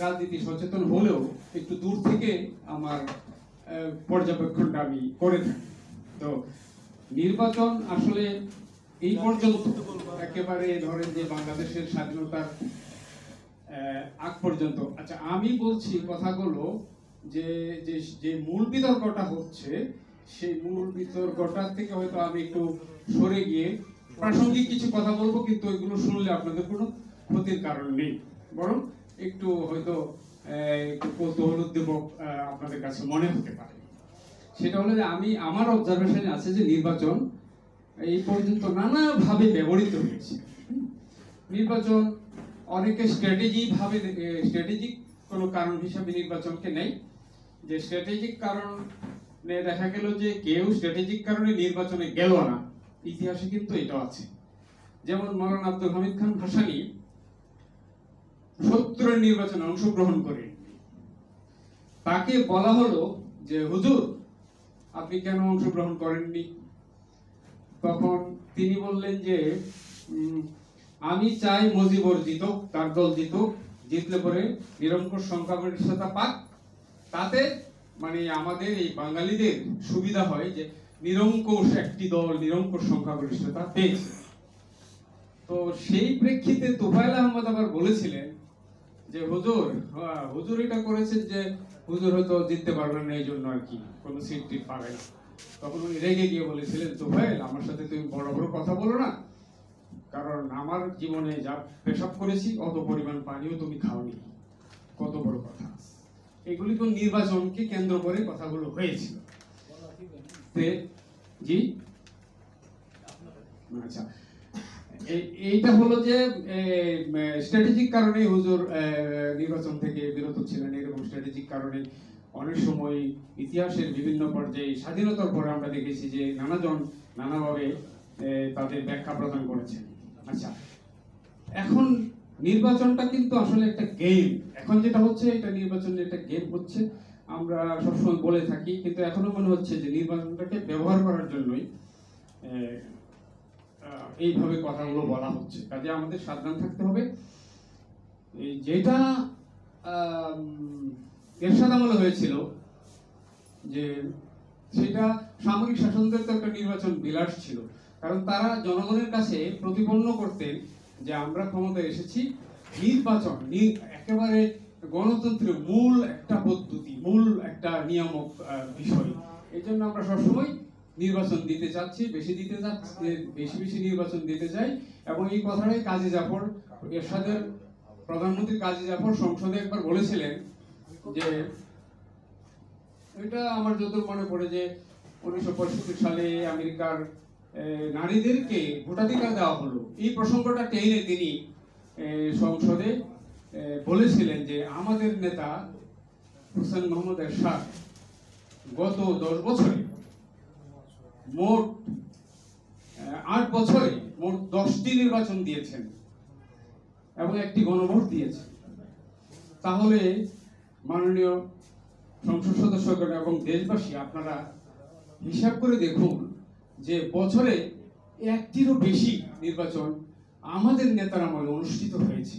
রাজনীতি সচেতন হলেও একটু দূর থেকে আমার পর্যবেক্ষণটা আমি করে থাকি। তো নির্বাচন আসলে এই পর্যন্ত একেবারে ধরেন যে বাংলাদেশের স্বাধীনতার আগ পর্যন্ত, আচ্ছা আমি বলছি কথাগুলো যে যে মূল বিতর্কটা হচ্ছে সেই মূল বিতর্কটার থেকে হয়তো আমি একটু সরে গিয়ে প্রাসঙ্গিক কিছু কথা বলবো, কিন্তু ওইগুলো শুনলে আপনাদের কোনো ক্ষতির কারণ নেই, বরং একটু হয়তো একটু কৌতূহলোদ্দীপক আপনাদের কাছে মনে হতে পারে। সেটা হলো যে আমি আমার অবজারভেশনে আছে যে নির্বাচন এই পর্যন্ত নানাভাবে ব্যবহৃত হয়েছে। নির্বাচন অনেকে স্ট্র্যাটেজিক কোনো কারণ হিসাবে নির্বাচনকে নেই, যে স্ট্র্যাটেজিক কারণে দেখা গেল যে কেউ স্ট্র্যাটেজিক কারণে নির্বাচনে গেল না, ইতিহাসে কিন্তু এটাও আছে। যেমন মাওলানা আব্দুল হামিদ খান ভাসানী 70-এর নির্বাচনে অংশগ্রহণ করে, তাকে বলা হলো যে হুজুর আপনি কেন অংশগ্রহণ করেননি? তখন তিনি বললেন যে আমি চাই মুজিবর জিতুক, তার দল জিতুক, জিতলে পরে নিরঙ্কুশ সংখ্যাগরিষ্ঠতা পাক, তাতে মানে আমাদের এই বাঙালিদের সুবিধা হয় যে নিরঙ্কুশ একটি দল নিরঙ্কুশ সংখ্যাগরিষ্ঠতা পেয়েছে। তো সেই প্রেক্ষিতে তোফায়েল আহমদ আবার বলেছিলেন যে হুজুর এটা করেছেন যে হুজুর হয়তো জিততে পারবেন না, এই জন্য আর কি কোনো সিট টিট পাবে না। তখন উনি রেগে গিয়ে বলেছিলেন, তোফায়েল আমার সাথে তুমি বড় বড় কথা বলো না, কারণ আমার জীবনে যা পেশাব করেছি অত পরিমাণ পানিও তুমি খাওনি, কত বড় কথা। এগুলি তো নির্বাচনকে কেন্দ্র করে কথাগুলো হয়েছিল। জি আচ্ছা, এইটা হলো যে স্ট্র্যাটেজিক কারণে হুজুর নির্বাচন থেকে বিরত ছিলেন। এরকম স্ট্র্যাটেজিক কারণে অনেক সময় ইতিহাসের বিভিন্ন পর্যায়ে স্বাধীনতার পরে আমরা দেখেছি যে নানাজন নানাভাবে তাদের ব্যাখ্যা প্রদান করেছেন। আচ্ছা, এখন নির্বাচনটা কিন্তু আসলে একটা গেম। এখন যেটা হচ্ছে এটা নির্বাচনের একটা গেম হচ্ছে, আমরা সবসময় বলে থাকি, কিন্তু এখনো মনে হচ্ছে যে নির্বাচনটাকে ব্যবহার করার জন্যই এইভাবে কথাগুলো বলা হচ্ছে। কাজে আমাদের সাবধান থাকতে হবে। যেটা এরশাদ আমলে হয়েছিল যে সেটা সামরিক শাসনদের তো একটা নির্বাচন বিলাস ছিল, কারণ তারা জনগণের কাছে প্রতিপন্ন করতেন যে আমরা ক্ষমতায় এসেছি নির্বাচন একেবারে গণতন্ত্রের মূল একটা পদ্ধতি, মূল একটা নিয়ামক বিষয়। এই জন্য আমরা সবসময় নির্বাচন দিতে চাচ্ছি, বেশি নির্বাচন দিতে চাই। এবং এই কথাটাই কাজী জাফর, এরশাদের প্রধানমন্ত্রী কাজী জাফর সংসদে একবার বলেছিলেন যে এটা আমার যতদূর মনে পড়ে যে 1965 সালে আমেরিকার নারীদেরকে ভোটাধিকার দেওয়া হলো, এই প্রসঙ্গটা টেনে তিনি সংসদে বলেছিলেন যে আমাদের নেতা হোসেন মোহাম্মদ এরশাদ গত 10 বছরে মোট 8 বছরে মোট 10টি নির্বাচন দিয়েছেন এবং একটি গণভোট দিয়েছেন। তাহলে মাননীয় সংসদ সদস্যগণ এবং দেশবাসী আপনারা হিসাব করে দেখুন যে বছরে একটিরও বেশি নির্বাচন আমাদের নেতার আমলে অনুষ্ঠিত হয়েছে।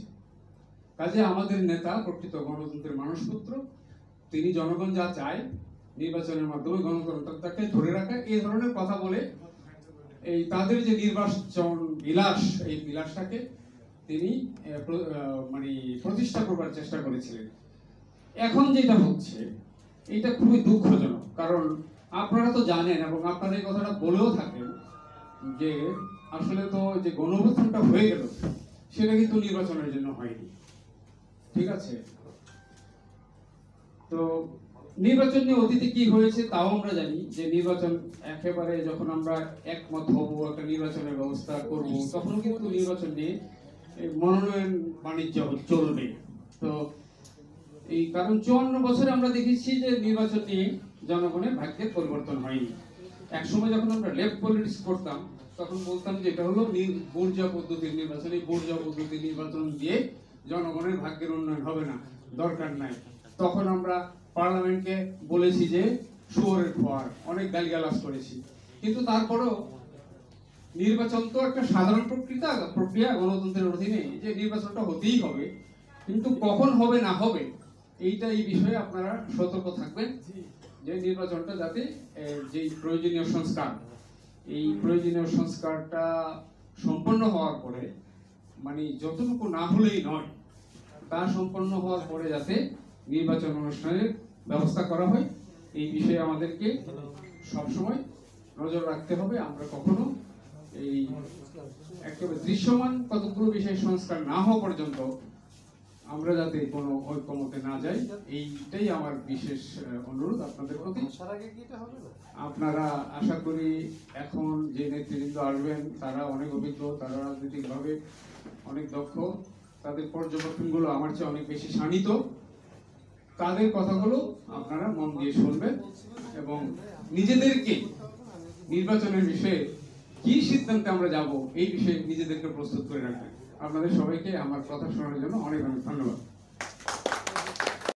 কাজে আমাদের নেতা প্রকৃত গণতন্ত্রের মানুষপুত্র, তিনি জনগণ যা চায় নির্বাচনের মাধ্যমে গণতন্ত্রটাকে ধরে রাখা, এই ধরনের কথা বলে এই তাদের যে নির্বাচন বিলাস, এই বিলাসটাকে তিনি মানে প্রতিষ্ঠা করবার চেষ্টা করেছিলেন। এখন যেটা হচ্ছে এটা খুবই দুঃখজনক, কারণ আপনারা তো জানেন এবং আপনারা এই কথাটা বলেও থাকেন যে আসলে তো যে গণঅভ্যুত্থানটা হয়ে গেল সেটা কিন্তু নির্বাচনের জন্য হয়নি, ঠিক আছে? তো নির্বাচন নিয়ে অতীতে কি হয়েছে তাও আমরা জানি, যে নির্বাচন একেবারে যখন আমরা একমত হব একটা নির্বাচনের ব্যবস্থা করব, তখনও কিন্তু নির্বাচন নিয়ে মনোনয়ন বাণিজ্য চলবে। তো এই কারণ 54 বছরে আমরা দেখেছি যে নির্বাচন নিয়ে জনগণের ভাগ্যের পরিবর্তন হয়নি। এক সময় যখন আমরা লেফট পলিটিক্স করতাম তখন বলতাম যে এটা হলো বুর্জোয়া পদ্ধতির নির্বাচন, এই বুর্জোয়া পদ্ধতির নির্বাচন দিয়ে জনগণের ভাগ্যের উন্নয়ন হবে না, দরকার নাই। তখন আমরা পার্লামেন্টকে বলেছি যে শুয়োরের খোয়ার, অনেক গালিগালাজ করেছি, কিন্তু তারপরেও নির্বাচন তো একটা সাধারণ প্রক্রিয়া, গণতন্ত্রের অধীনে যে নির্বাচনটা হতেই হবে, কিন্তু কখন হবে না হবে এই বিষয়ে আপনারা সতর্ক থাকবেন, যে নির্বাচনটা যাতে যে প্রয়োজনীয় সংস্কার, এই প্রয়োজনীয় সংস্কারটা সম্পন্ন হওয়ার পরে, মানে যতটুকু না হলেই নয়, তা সম্পন্ন হওয়ার পরে যাতে নির্বাচন অনুষ্ঠানের ব্যবস্থা করা হয়, এই বিষয়ে আমাদেরকে সবসময় নজর রাখতে হবে। আমরা কখনো এই একেবারে দৃশ্যমান কতগুলো বিষয় সংস্কার না হওয়া পর্যন্ত আমরা যাতে কোনো ঐক্যমতে না যাই, এইটাই আমার বিশেষ অনুরোধ আপনাদের প্রতি। আপনারা আশা করি এখন যে নেতৃবৃন্দ আসবেন তারা অনেক অভিজ্ঞ, তারা রাজনৈতিকভাবে অনেক দক্ষ, তাদের পর্যবেক্ষণগুলো আমার চেয়ে অনেক বেশি শানিত। তাদের কথাগুলো আপনারা মন দিয়ে শুনবেন এবং নিজেদেরকে নির্বাচনের বিষয়ে কি সিদ্ধান্তে আমরা যাব এই বিষয়ে নিজেদেরকে প্রস্তুত করে রাখবেন। আপনাদের সবাইকে আমার কথা শোনার জন্য অনেক অনেক ধন্যবাদ।